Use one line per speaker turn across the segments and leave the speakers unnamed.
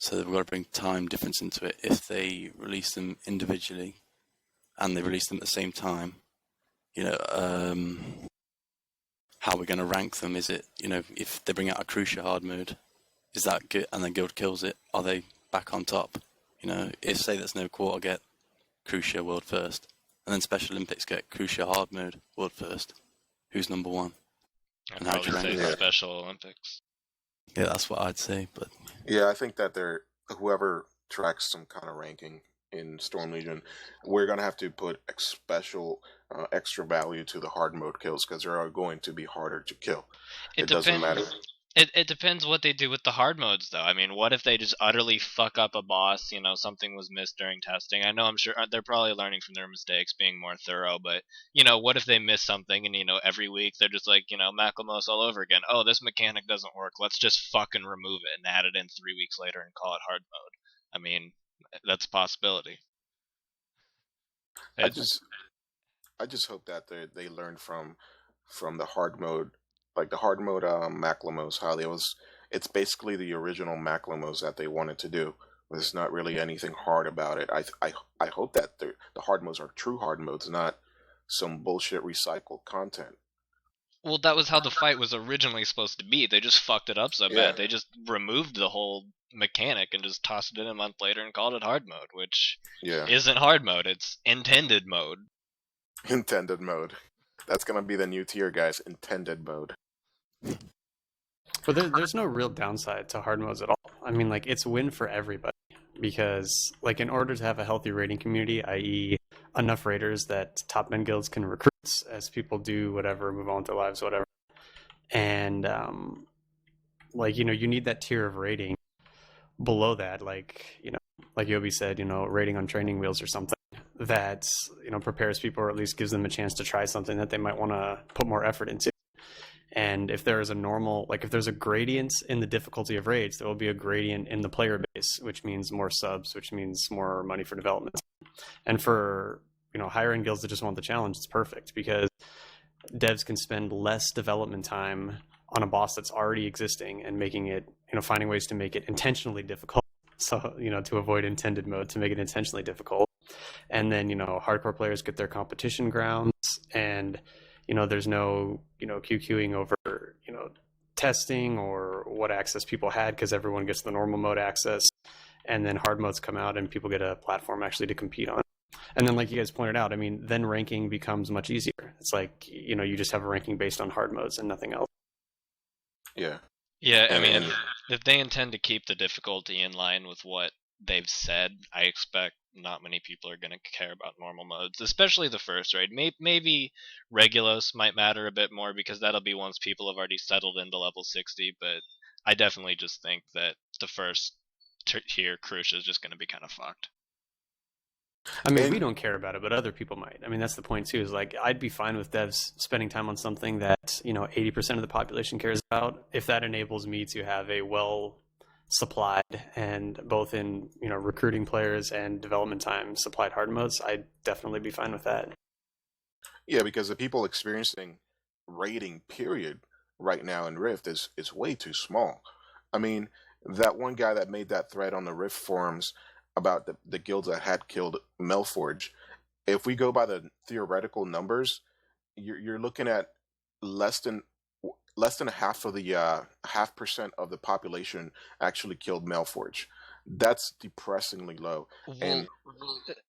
So we've got to bring time difference into it. If they release them individually and they release them at the same time, how we're going to rank them? Is it, if they bring out a Crucial hard mode, is that good? And then Guild kills it, are they back on top? If say there's no quarter, get Crucial world first, and then Special Olympics get Crucial hard mode world first, who's number one?
I'd probably say the Special Olympics.
Yeah, that's what I'd say. But
yeah, I think that whoever tracks some kind of ranking in Storm Legion, we're gonna have to put special extra value to the hard mode kills because they are going to be harder to kill. It doesn't matter.
It depends what they do with the hard modes, though. I mean, what if they just utterly fuck up a boss? Something was missed during testing. I'm sure they're probably learning from their mistakes, being more thorough. But what if they miss something and every week they're just like Macklemose all over again? Oh, this mechanic doesn't work. Let's just fucking remove it and add it in 3 weeks later and call it hard mode. I mean, that's a possibility.
I just hope that they learn from the hard mode. Like the hard mode Macklemose, how it's basically the original Macklemose that they wanted to do. There's not really anything hard about it. I hope that the hard modes are true hard modes, not some bullshit recycled content.
Well, that was how the fight was originally supposed to be. They just fucked it up so bad. They just removed the whole mechanic and just tossed it in a month later and called it hard mode, which isn't hard mode. It's intended mode.
Intended mode. That's going to be the new tier, guys. Intended mode.
But there's no real downside to hard modes at all. I mean, it's a win for everybody because, in order to have a healthy raiding community, i.e. enough raiders that top end guilds can recruit as people do whatever, move on with their lives, whatever. And, you need that tier of raiding below that, like Yobi said, raiding on training wheels or something that, prepares people or at least gives them a chance to try something that they might want to put more effort into. And if there is if there's a gradient in the difficulty of raids, there will be a gradient in the player base, which means more subs, which means more money for development. And for, higher end guilds that just want the challenge, it's perfect because devs can spend less development time on a boss that's already existing and making it, finding ways to make it intentionally difficult. So, to avoid intended mode, to make it intentionally difficult. And then, hardcore players get their competition grounds and, there's no, QQing over, testing or what access people had because everyone gets the normal mode access. And then hard modes come out and people get a platform actually to compete on. And then like you guys pointed out, I mean, then ranking becomes much easier. It's like, you just have a ranking based on hard modes and nothing else.
Yeah.
Yeah, I mean, if they intend to keep the difficulty in line with what they've said, I expect not many people are going to care about normal modes, especially the first raid. Maybe Regulos might matter a bit more because that'll be once people have already settled into level 60, but I definitely just think that the first tier Crucia is just going to be kind of fucked.
I mean, we don't care about it, but other people might. I mean, that's the point too, is I'd be fine with devs spending time on something that, 80% of the population cares about, if that enables me to have a well-supplied and both in, recruiting players and development time supplied hard modes, I'd definitely be fine with that.
Yeah, because the people experiencing raiding period right now in Rift is way too small. I mean, that one guy that made that thread on the Rift forums about the guilds that had killed Melforge, if we go by the theoretical numbers, you're looking at less than half of the 0.5% of the population actually killed Melforge. That's depressingly low.
Well,
and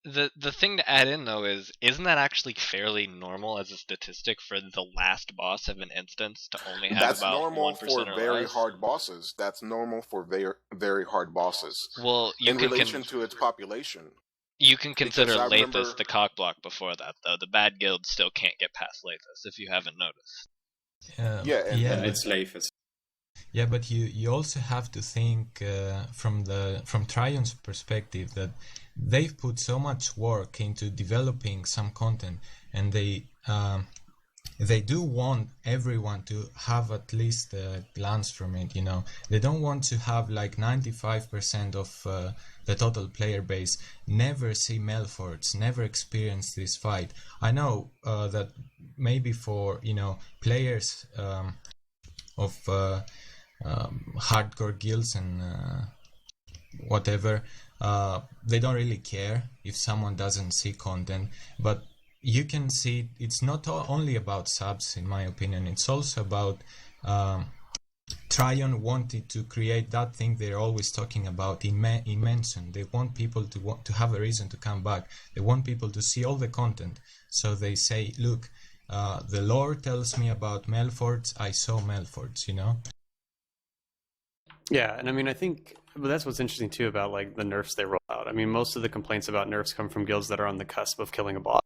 the thing to add in though isn't that actually fairly normal as a statistic for the last boss of an instance to only have
that's
about
normal
1%
for
or
very
less?
hard bosses. That's normal for very very hard bosses.
Well,
in relation to its population.
You can consider
Because I
Lathus
remember-
the cockblock before that though. The bad guild still can't get past Lathus if you haven't noticed.
And
it's
Lathus.
Yeah, but you also have to think from Trion's perspective that they've put so much work into developing some content, and they do want everyone to have at least a glance from it. They don't want to have like 95% of the total player base never see Melfords, never experience this fight. I know that maybe for players of hardcore guilds and whatever. They don't really care if someone doesn't see content, but you can see it's not only about subs, in my opinion. It's also about Tryon wanted to create that thing they're always talking about, immersion. They want people to have a reason to come back. They want people to see all the content. So they say, look, the lore tells me about Melfords, I saw Melfords, you know?
Yeah, and I mean, I think that's what's interesting too about like the nerfs they roll out. I mean, most of the complaints about nerfs come from guilds that are on the cusp of killing a boss.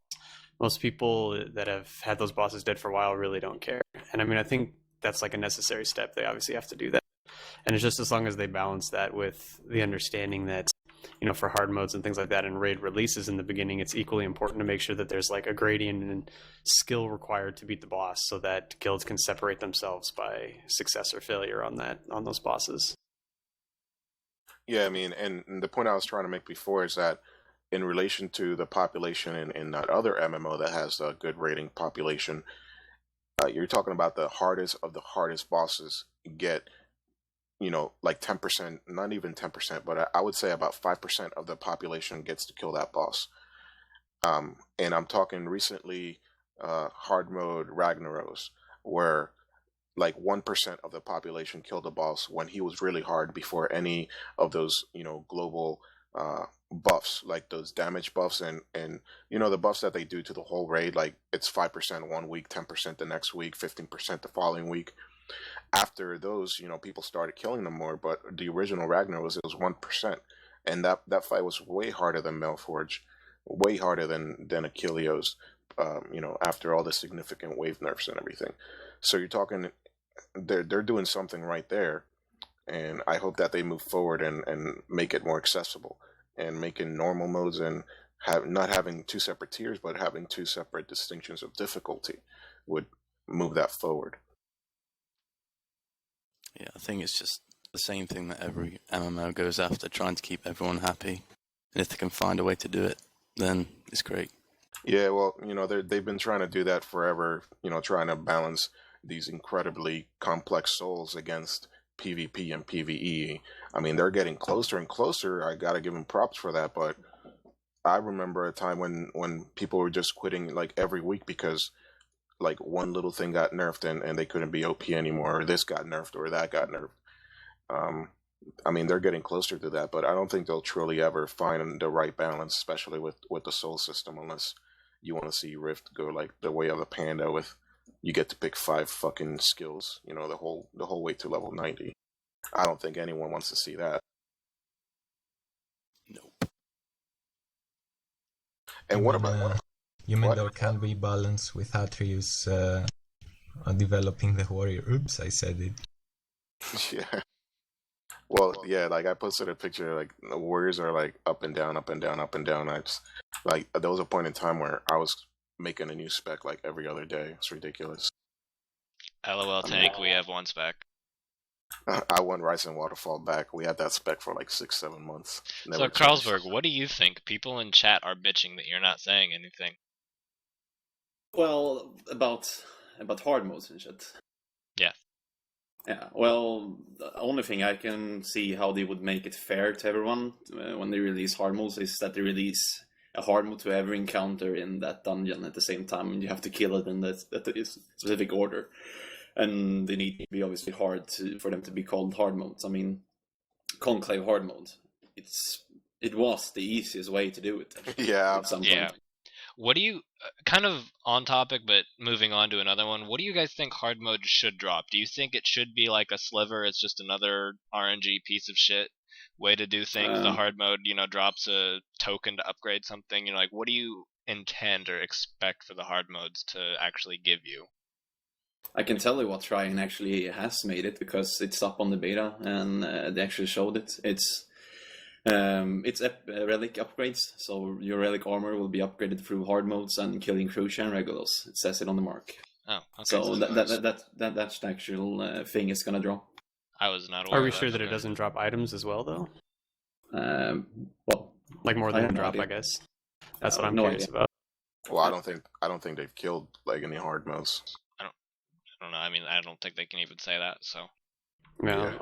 Most people that have had those bosses dead for a while really don't care. And I mean, I think that's like a necessary step. They obviously have to do that. And it's just as long as they balance that with the understanding that, you know, for hard modes and things like that and raid releases in the beginning, it's equally important to make sure that there's like a gradient and skill required to beat the boss so that guilds can separate themselves by success or failure on those bosses.
Yeah, I mean, and the point I was trying to make before is that in relation to the population in that other MMO that has a good rating population, you're talking about the hardest of the hardest bosses get, you know, like 10%, not even 10%, but I would say about 5% of the population gets to kill that boss. And I'm talking recently hard mode Ragnaros, where like 1% of the population killed the boss when he was really hard before any of those, you know, global buffs, like those damage buffs and you know, the buffs that they do to the whole raid, like it's 5% one week, 10% the next week, 15% the following week. After those, you know, people started killing them more, but the original Ragnaros, it was 1%. And that fight was way harder than Melforge, way harder than Achilleos, you know, after all the significant wave nerfs and everything. So you're talking, they're doing something right there, and I hope that they move forward and make it more accessible and making normal modes and not having two separate tiers, but having two separate distinctions of difficulty would move that forward.
Yeah, I think it's just the same thing that every MMO goes after, trying to keep everyone happy. And if they can find a way to do it, then it's great.
Yeah, well, you know, they've been trying to do that forever, you know, trying to balance these incredibly complex souls against PvP and PvE. I mean, they're getting closer and closer. I gotta give them props for that, but I remember a time when people were just quitting like every week because like one little thing got nerfed and they couldn't be OP anymore, or this got nerfed or that got nerfed. I mean, they're getting closer to that, but I don't think they'll truly ever find the right balance, especially with the soul system, unless you want to see Rift go like the way of the panda with you get to pick 5 fucking skills, you know, the whole way to level 90. I don't think anyone wants to see that.
Nope.
And what about
you mean
what?
there can be balance with Atreus developing the warrior? Oops, I said it.
Yeah. Well, yeah, like I posted a picture, like the warriors are like up and down, up and down, up and down. I just like there was a point in time where I was making a new spec like every other day. It's ridiculous.
LOL tank, we have one spec.
I want Rise and Waterfall back. We had that spec for like 6-7 months.
So Carlsberg, what do you think? People in chat are bitching that you're not saying anything.
Well, about hard modes and shit.
Yeah.
Yeah, well, the only thing I can see how they would make it fair to everyone when they release hard modes is that they release a hard mode to every encounter in that dungeon at the same time, and you have to kill it in that specific order. And they need to be obviously hard for them to be called hard modes. I mean, Conclave hard mode, it was the easiest way to do it.
Yeah.
At some
Yeah.
point.
What do you, kind of on topic, but moving on to another one, what do you guys think hard mode should drop? Do you think it should be like a sliver, it's just another RNG piece of shit way to do things? The hard mode, you know, drops a token to upgrade something, you know, like what do you intend or expect for the hard modes to actually give you?
I can tell you what Tryon actually has made it because it's up on the beta and they actually showed it. It's relic upgrades, so your relic armor will be upgraded through hard modes and killing Crucia and Regulus. It says it on the mark.
Oh, okay.
So that's the actual thing it's gonna drop.
I was not aware.
Are we
of
sure that it
okay.
doesn't drop items as well, though?
Well,
Like more
I
than
have
one
no
drop,
idea.
I guess. That's what I'm
no
curious
idea.
about.
Well, I don't think they've killed like any hard modes.
I don't know. I mean, I don't think they can even say that. So
No.
Yeah.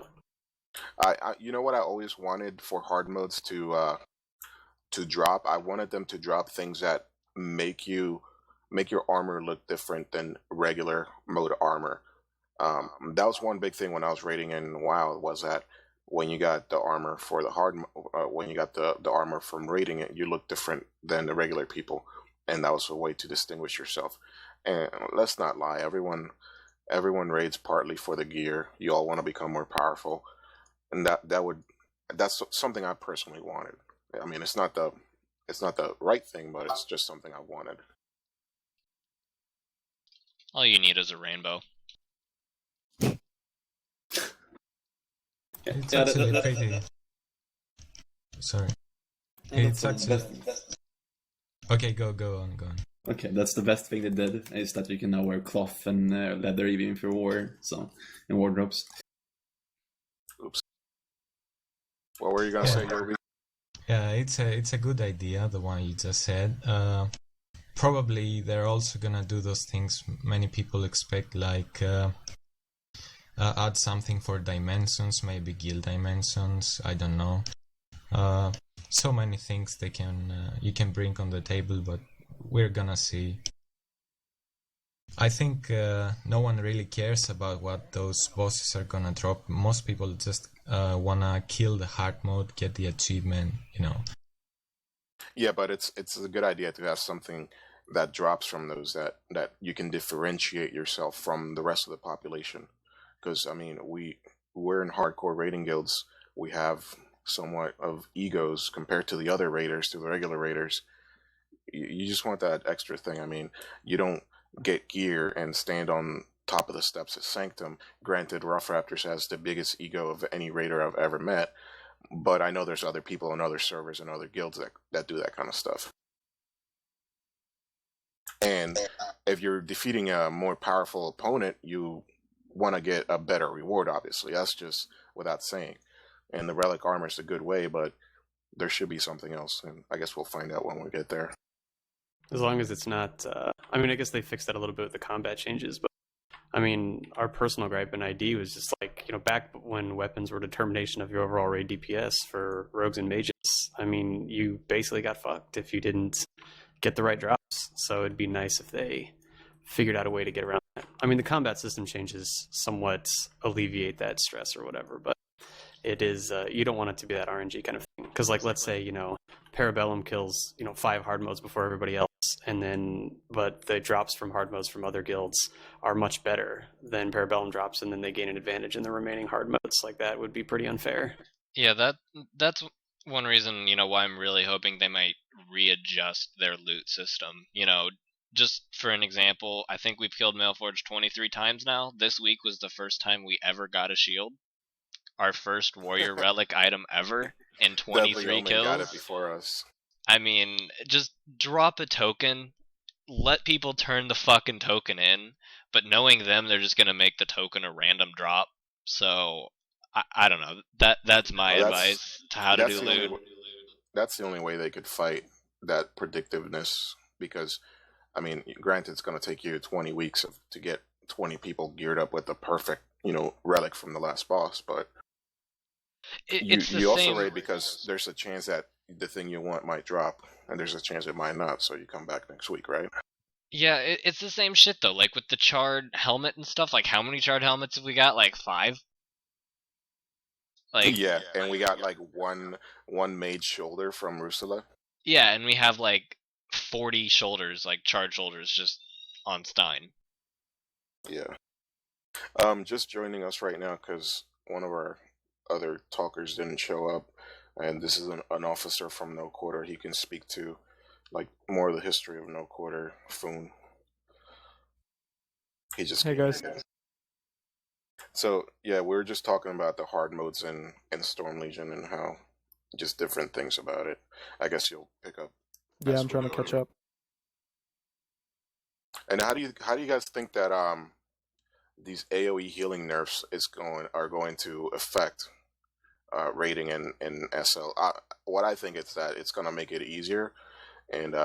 You know what I always wanted for hard modes to drop? I wanted them to drop things that make your armor look different than regular mode armor. That was one big thing when I was raiding in WoW, was that when you got the armor for the when you got the armor from raiding it, you look different than the regular people, and that was a way to distinguish yourself. And let's not lie, everyone raids partly for the gear. You all want to become more powerful, and that's something I personally wanted. I mean, it's not the right thing, but it's just something I wanted.
All you need is a rainbow.
It's
Yeah,
actually pretty. Sorry. It's actually. Okay, go on.
Okay, that's the best thing they did, is that you can now wear cloth and leather even if you war, so in wardrobes.
Oops. What were you gonna say, Yobi?
Yeah, it's a good idea, the one you just said. Probably they're also gonna do those things many people expect, like add something for dimensions, maybe guild dimensions. I don't know. So many things they can you can bring on the table, but we're gonna see. I think no one really cares about what those bosses are gonna drop. Most people just wanna kill the hard mode, get the achievement, you know.
Yeah, but it's a good idea to have something that drops from those that you can differentiate yourself from the rest of the population. Because I mean, we're in hardcore raiding guilds. We have somewhat of egos compared to the other raiders, to the regular raiders. You just want that extra thing. I mean, you don't get gear and stand on top of the steps at Sanctum. Granted, Rough Raptors has the biggest ego of any raider I've ever met, but I know there's other people on other servers and other guilds that do that kind of stuff. And if you're defeating a more powerful opponent, you want to get a better reward, obviously. That's just without saying. And the relic armor is a good way, but there should be something else, and I guess we'll find out when we get there.
As long as it's not, I mean, I guess they fixed that a little bit with the combat changes, but I mean, our personal gripe in ID was just like, you know, back when weapons were determination of your overall raid DPS for rogues and mages, I mean, you basically got fucked if you didn't get the right drops. So it'd be nice if they figured out a way to get around that. I mean, the combat system changes somewhat alleviate that stress or whatever, but it is, you don't want it to be that RNG kind of thing. Because, like, let's say, you know, Parabellum kills, you know, 5 hard modes before everybody else, and then, but the drops from hard modes from other guilds are much better than Parabellum drops, and then they gain an advantage in the remaining hard modes. Like, that would be pretty unfair.
Yeah, that's one reason, you know, why I'm really hoping they might readjust their loot system. You know, just for an example, I think we've killed Mailforge 23 times now. This week was the first time we ever got a shield. Our first warrior relic item ever in 23 kills.
Got it before us.
I mean, just drop a token, let people turn the fucking token in, but knowing them, they're just gonna make the token a random drop. So I don't know. That's my advice to how to do loot.
That's the only way they could fight that predictiveness, because I mean, granted, it's going to take you 20 weeks to get 20 people geared up with the perfect, you know, relic from the last boss, but you also raid because there's a chance that the thing you want might drop, and there's a chance it might not, so you come back next week, right?
Yeah, it's the same shit though. Like with the charred helmet and stuff. Like, how many charred helmets have we got? Like 5. Like,
yeah, and we got like one mage shoulder from Rusula.
Yeah, and we have like 40 shoulders, like charred shoulders, just on Stein.
Yeah. Just joining us right now because one of our other talkers didn't show up, and this is an officer from No Quarter. He can speak to like more of the history of No Quarter. Foon. He just
Hey guys.
So yeah, we were just talking about the hard modes in Storm Legion and how just different things about it. I guess you'll pick up.
Yeah, I'm trying to catch up.
And how do you guys think that these AOE healing nerfs are going to affect rating in SL? What I think is that it's going to make it easier and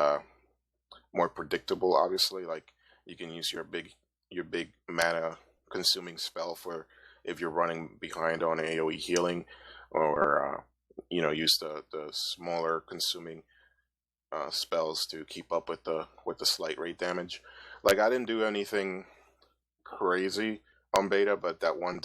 more predictable. Obviously, like you can use your big mana consuming spell for if you're running behind on AoE healing, or use the smaller consuming spells to keep up with the slight rate damage. Like, I didn't do anything crazy on beta, but that one